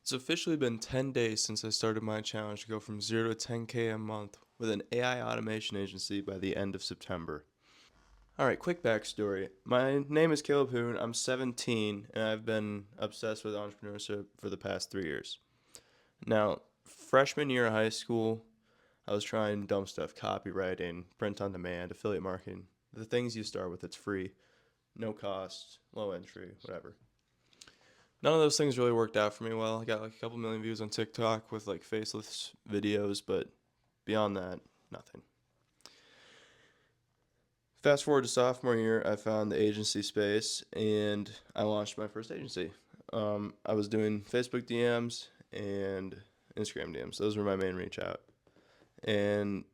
It's officially been 10 days since I started my challenge to go from 0 to 10K a month with an AI automation agency by the end of September. Alright, quick backstory. My name is Caleb Hoon, I'm 17, and I've been obsessed with entrepreneurship for the past 3 years. Now, freshman year of high school, I was trying dumb stuff, copywriting, print on demand, affiliate marketing, the things you start with, it's free, no cost, low entry, whatever. None of those things really worked out for me well. I got like a couple million views on TikTok with like faceless videos, but beyond that, nothing. Fast forward to sophomore year, I found the agency space and I launched my first agency. I was doing Facebook DMs and Instagram DMs. Those were my main reach out. And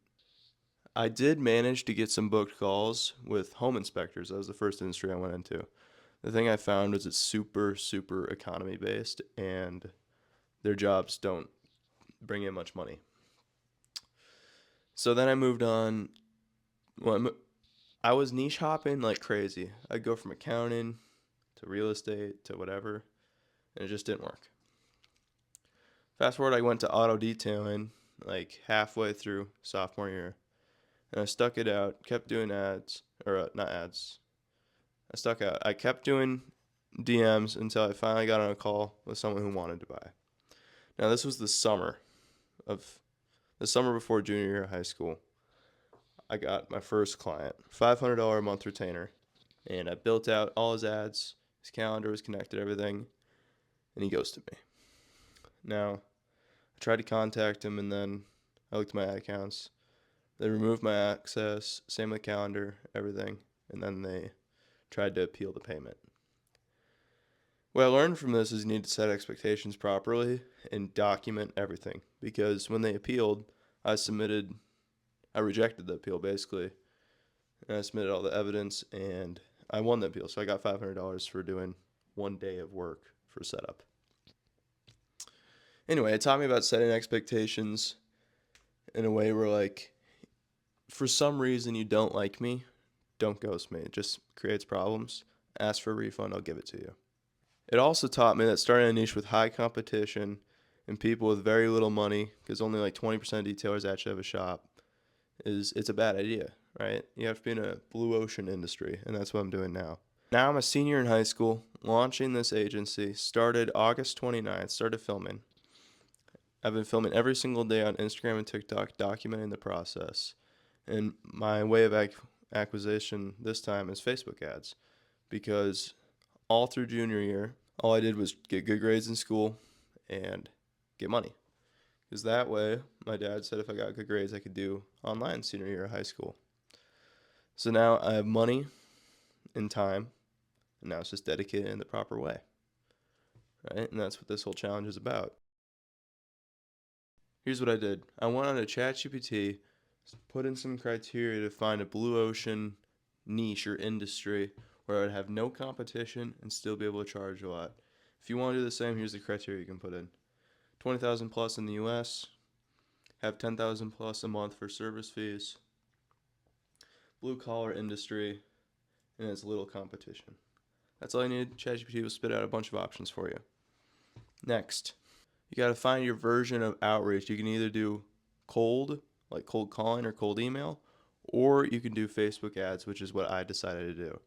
I did manage to get some booked calls with home inspectors. That was the first industry I went into. The thing I found was it's super, super economy based and their jobs don't bring in much money. So then I moved on. Well, I was niche hopping like crazy. I'd go from accounting to real estate to whatever, and it just didn't work. Fast forward, I went to auto detailing like halfway through sophomore year, and I stuck it out, kept doing ads, or not ads. I stuck out. I kept doing DMs until I finally got on a call with someone who wanted to buy. Now, this was of the summer before junior year of high school. I got my first client, $500 a month retainer, and I built out all his ads. His calendar was connected, everything, and he ghosted me. Now, I tried to contact him, and then I looked at my ad accounts. They removed my access, same with calendar, everything, and then they tried to appeal the payment. What I learned from this is you need to set expectations properly and document everything, because when they appealed, I rejected the appeal basically, and I submitted all the evidence, and I won the appeal. So I got $500 for doing 1 day of work for setup. Anyway, it taught me about setting expectations in a way where, like, for some reason you don't like me, don't ghost me. It just creates problems. Ask for a refund, I'll give it to you. It also taught me that starting a niche with high competition and people with very little money, because only like 20% of detailers actually have a shop, it's a bad idea, right? You have to be in a blue ocean industry, and that's what I'm doing now. Now I'm a senior in high school, launching this agency, started August 29th, started filming. I've been filming every single day on Instagram and TikTok, documenting the process. And my way of acquisition this time is Facebook ads, because all through junior year, all I did was get good grades in school and get money. Because that way, my dad said if I got good grades, I could do online senior year of high school. So now I have money and time, and now it's just dedicated in the proper way, right? And that's what this whole challenge is about. Here's what I did. I went on a ChatGPT, put in some criteria to find a blue ocean niche or industry where I'd have no competition and still be able to charge a lot. If you want to do the same, here's the criteria you can put in. 20,000 plus in the US, have 10,000 plus a month for service fees, blue collar industry, and it's little competition. That's all you need. ChatGPT will spit out a bunch of options for you. Next, you got to find your version of outreach. You can either do cold, like cold calling or cold email, or you can do Facebook ads, which is what I decided to do.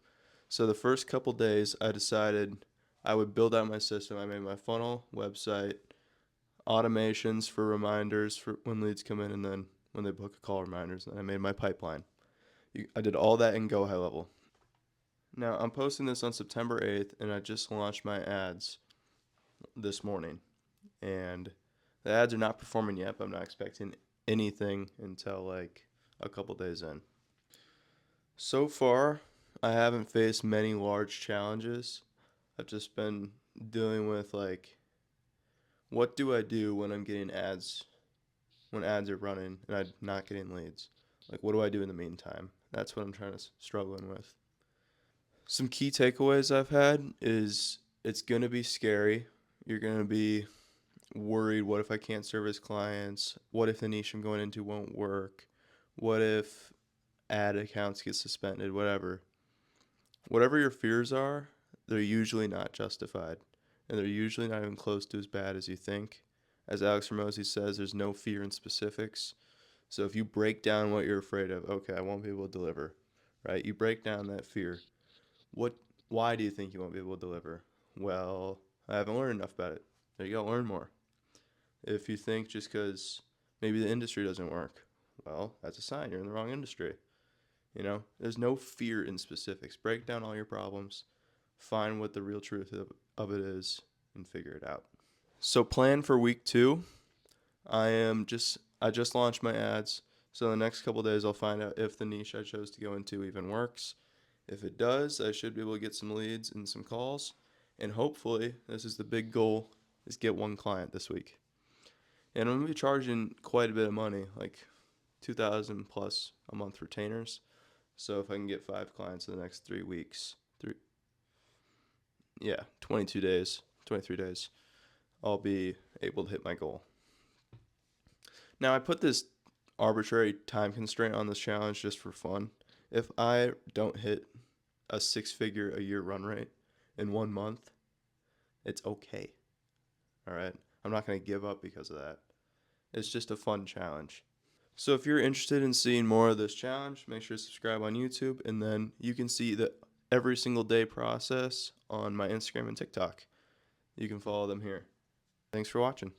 So the first couple days, I decided I would build out my system. I made my funnel, website, automations for reminders for when leads come in, and then when they book a call, reminders. And I made my pipeline. I did all that in Go High Level. Now, I'm posting this on September 8th, and I just launched my ads this morning. And the ads are not performing yet, but I'm not expecting anything until like a couple days in. So far, I haven't faced many large challenges. I've just been dealing with like, what do I do when I'm getting ads, when ads are running and I'm not getting leads? Like, what do I do in the meantime? That's what I'm trying to struggling with. Some key takeaways I've had is it's going to be scary. You're going to be worried, what if I can't service clients? What if the niche I'm going into won't work? What if ad accounts get suspended? Whatever. Whatever your fears are, they're usually not justified. and they're usually not even close to as bad as you think. As Alex Ramosi says, there's no fear in specifics. So if you break down what you're afraid of, okay, I won't be able to deliver, right? You break down that fear. What? Why do you think you won't be able to deliver? Well, I haven't learned enough about it. There you go, learn more. If you think just because maybe the industry doesn't work, well, that's a sign you're in the wrong industry. There's no fear in specifics. Break down all your problems, find what the real truth of it is, and figure it out. So plan for week 2. I just launched my ads, so the next couple days I'll find out if the niche I chose to go into even works. If it does, I should be able to get some leads and some calls, and hopefully, this is the big goal, is get one client this week. And I'm gonna be charging quite a bit of money, like 2,000 plus a month retainers. So if I can get 5 clients in the next 3 weeks, 22 days, 23 days, I'll be able to hit my goal. Now, I put this arbitrary time constraint on this challenge just for fun. If I don't hit a 6-figure a year run rate in 1 month, it's okay. All right? I'm not going to give up because of that. It's just a fun challenge. So if you're interested in seeing more of this challenge, make sure to subscribe on YouTube, and then you can see the every single day process on my Instagram and TikTok. You can follow them here. Thanks for watching.